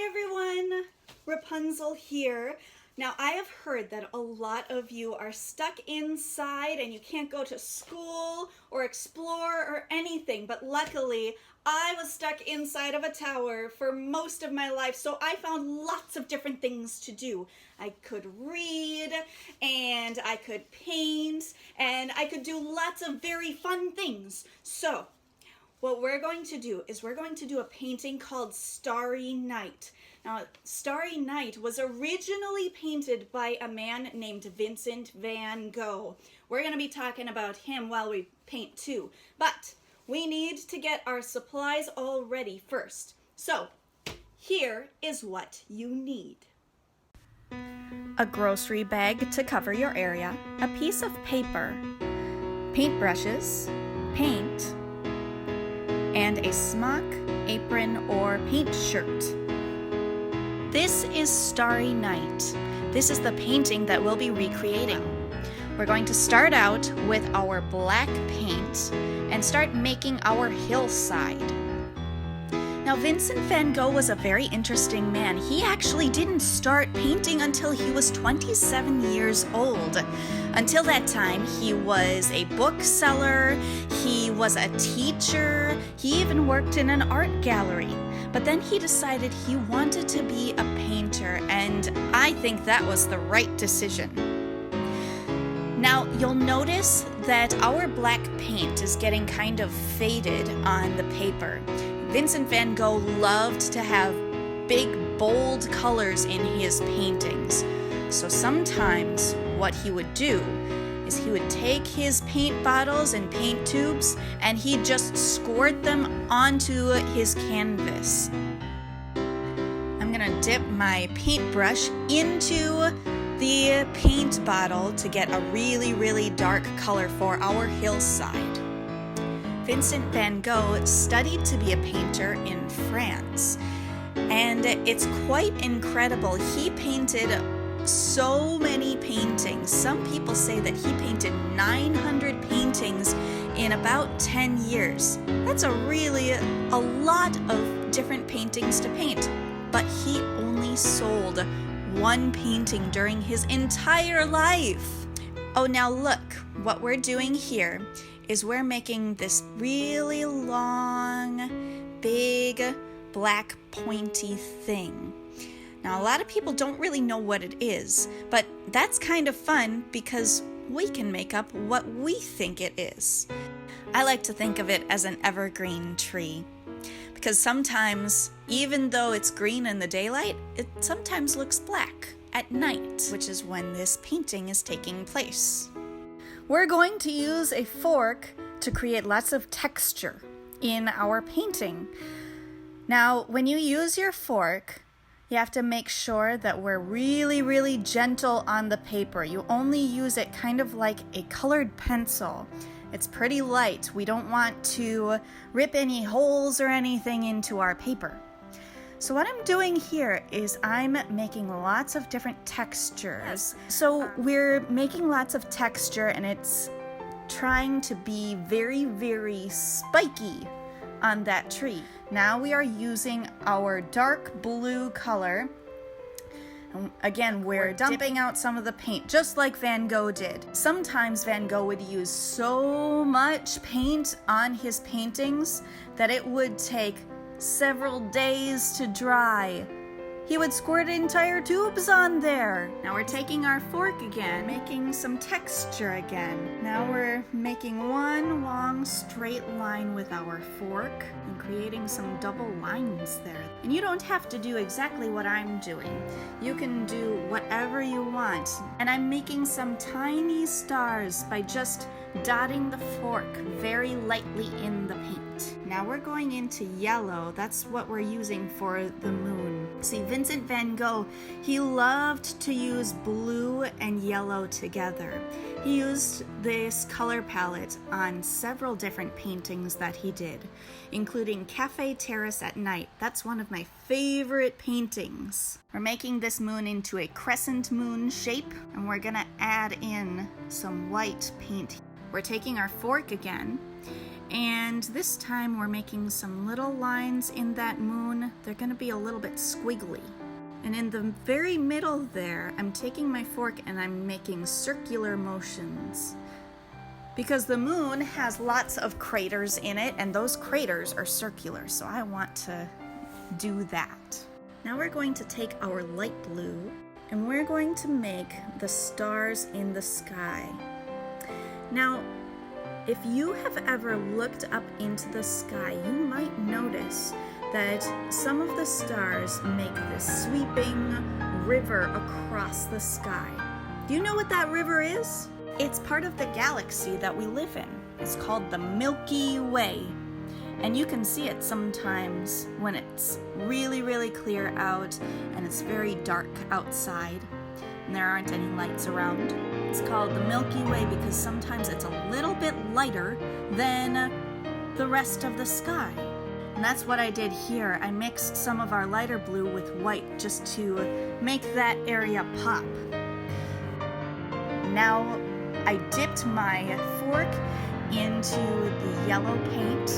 Hi everyone, Rapunzel here. Now I have heard that a lot of you are stuck inside and you can't go to school or explore or anything, but luckily I was stuck inside of a tower for most of my life, so I found lots of different things to do. I could read, and I could paint, and I could do lots of very fun things. So what we're going to do is we're going to do a painting called Starry Night. Now, Starry Night was originally painted by a man named Vincent van Gogh. We're going to be talking about him while we paint too, but we need to get our supplies all ready first. So, here is what you need. A grocery bag to cover your area, a piece of paper, paintbrushes, paint, and a smock, apron, or paint shirt. This is Starry Night. This is the painting that we'll be recreating. We're going to start out with our black paint and start making our hillside. Now, Vincent van Gogh was a very interesting man. He actually didn't start painting until he was 27 years old. Until that time, he was a bookseller, he was a teacher, he even worked in an art gallery. But then he decided he wanted to be a painter, and I think that was the right decision. Now, you'll notice that our black paint is getting kind of faded on the paper. Vincent van Gogh loved to have big, bold colors in his paintings. So sometimes what he would do is he would take his paint bottles and paint tubes and he'd just squirt them onto his canvas. I'm gonna dip my paintbrush into the paint bottle to get a really, really dark color for our hillside. Vincent van Gogh studied to be a painter in France, and it's quite incredible. He painted so many paintings. Some people say that he painted 900 paintings in about 10 years. That's a lot of different paintings to paint, but he only sold one painting during his entire life. Oh, now look, what we're doing here is we're making this really long, big, black, pointy thing. Now, a lot of people don't really know what it is, but that's kind of fun because we can make up what we think it is. I like to think of it as an evergreen tree, because sometimes, even though it's green in the daylight, it sometimes looks black at night, which is when this painting is taking place. We're going to use a fork to create lots of texture in our painting. Now, when you use your fork, you have to make sure that we're really, really gentle on the paper. You only use it kind of like a colored pencil. It's pretty light. We don't want to rip any holes or anything into our paper. So what I'm doing here is I'm making lots of different textures. So we're making lots of texture and it's trying to be very, very spiky on that tree. Now we are using our dark blue color. And again, we're dumping out some of the paint, just like Van Gogh did. Sometimes Van Gogh would use so much paint on his paintings that it would take several days to dry. He would squirt entire tubes on there. Now we're taking our fork again, making some texture again. Now we're making one long straight line with our fork and creating some double lines there. And you don't have to do exactly what I'm doing. You can do whatever you want. And I'm making some tiny stars by just dotting the fork very lightly in the paint. Now we're going into yellow. That's what we're using for the moon. See, Vincent van Gogh, he loved to use blue and yellow together. He used this color palette on several different paintings that he did, including Cafe Terrace at Night. That's one of my favorite paintings. We're making this moon into a crescent moon shape, and we're gonna add in some white paint. We're taking our fork again, And this time we're making some little lines in that moon. They're gonna be a little bit squiggly. And in the very middle there, I'm taking my fork and I'm making circular motions. Because the moon has lots of craters in it, and those craters are circular, so I want to do that. Now we're going to take our light blue and we're going to make the stars in the sky. Now, if you have ever looked up into the sky, you might notice that some of the stars make this sweeping river across the sky. Do you know what that river is? It's part of the galaxy that we live in. It's called the Milky Way. And you can see it sometimes when it's really, really clear out and it's very dark outside and there aren't any lights around. It's called the Milky Way because sometimes it's a little bit lighter than the rest of the sky. And that's what I did here. I mixed some of our lighter blue with white just to make that area pop. Now I dipped my fork into the yellow paint,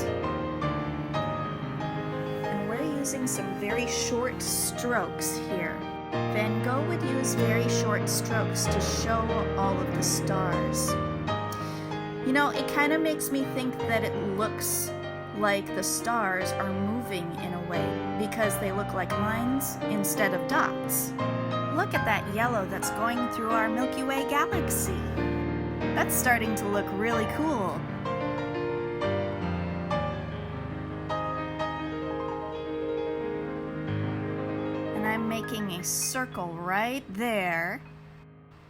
and we're using some very short strokes here. Van Gogh would use very short strokes to show all of the stars. You know, it kind of makes me think that it looks like the stars are moving in a way because they look like lines instead of dots. Look at that yellow that's going through our Milky Way galaxy. That's starting to look really cool. And I'm making a circle right there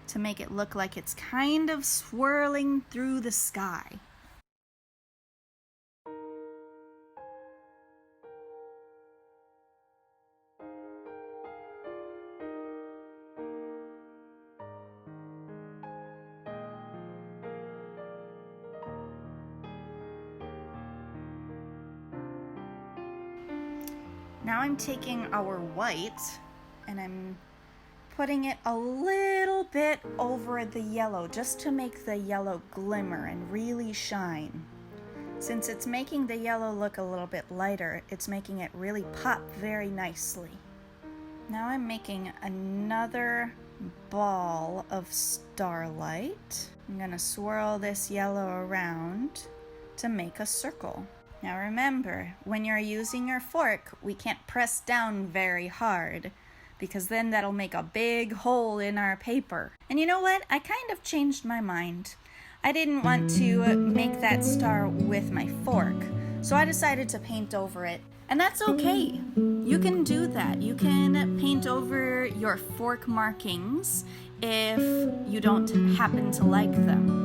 to make it look like it's kind of swirling through the sky. Now I'm taking our white and I'm putting it a little bit over the yellow just to make the yellow glimmer and really shine. Since it's making the yellow look a little bit lighter, it's making it really pop very nicely. Now I'm making another ball of starlight. I'm gonna swirl this yellow around to make a circle. Now remember, when you're using your fork, we can't press down very hard because then that'll make a big hole in our paper. And you know what? I kind of changed my mind. I didn't want to make that star with my fork, so I decided to paint over it. And that's okay. You can do that. You can paint over your fork markings if you don't happen to like them.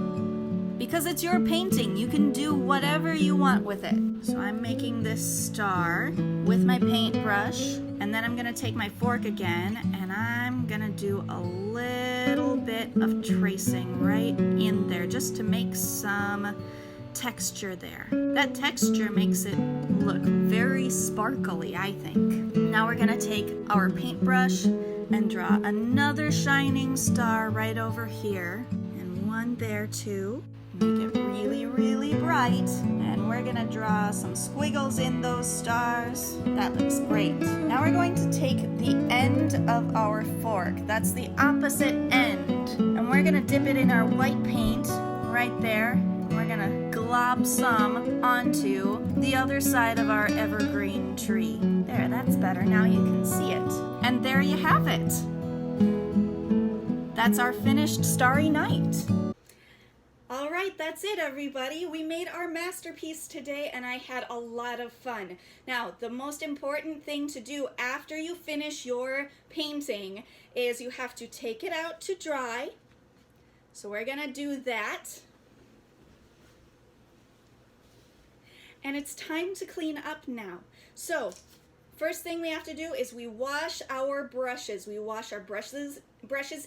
Because it's your painting, you can do whatever you want with it. So I'm making this star with my paintbrush, and then I'm gonna take my fork again, and I'm gonna do a little bit of tracing right in there, just to make some texture there. That texture makes it look very sparkly, I think. Now we're gonna take our paintbrush and draw another shining star right over here, and one there too. Make it really, really bright. And we're gonna draw some squiggles in those stars. That looks great. Now we're going to take the end of our fork. That's the opposite end. And we're gonna dip it in our white paint right there. And we're gonna glob some onto the other side of our evergreen tree. There, that's better. Now you can see it. And there you have it. That's our finished Starry Night. All right, that's it, everybody. We made our masterpiece today, and I had a lot of fun. Now, the most important thing to do after you finish your painting is you have to take it out to dry. So we're gonna do that. And it's time to clean up now. So, first thing we have to do is we wash our brushes. We wash our brushes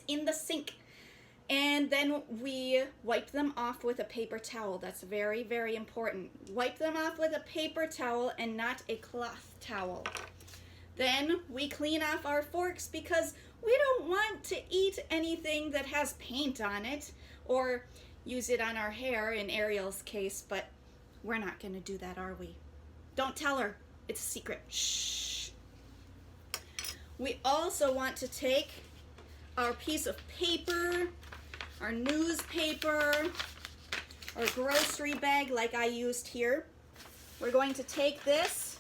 in the sink. And then we wipe them off with a paper towel. That's very, very important. Wipe them off with a paper towel and not a cloth towel. Then we clean off our forks because we don't want to eat anything that has paint on it or use it on our hair in Ariel's case, but We're not going to do that, are we? Don't tell her. It's a secret. Shh. We also want to take our piece of paper, our newspaper, or grocery bag like I used here. We're going to take this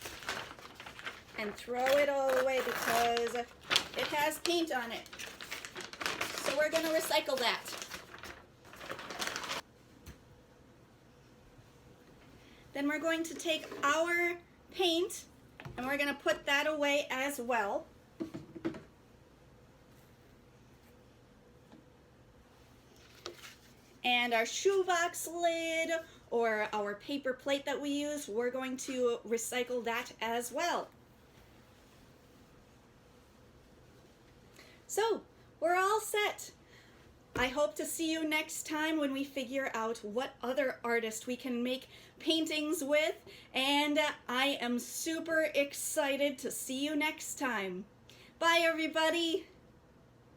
and throw it all away because it has paint on it. So we're going to recycle that. Then we're going to take our paint and we're going to put that away as well. And our shoebox lid or our paper plate that we use, we're going to recycle that as well. So, we're all set. I hope to see you next time when we figure out what other artist we can make paintings with, and I am super excited to see you next time. Bye, everybody!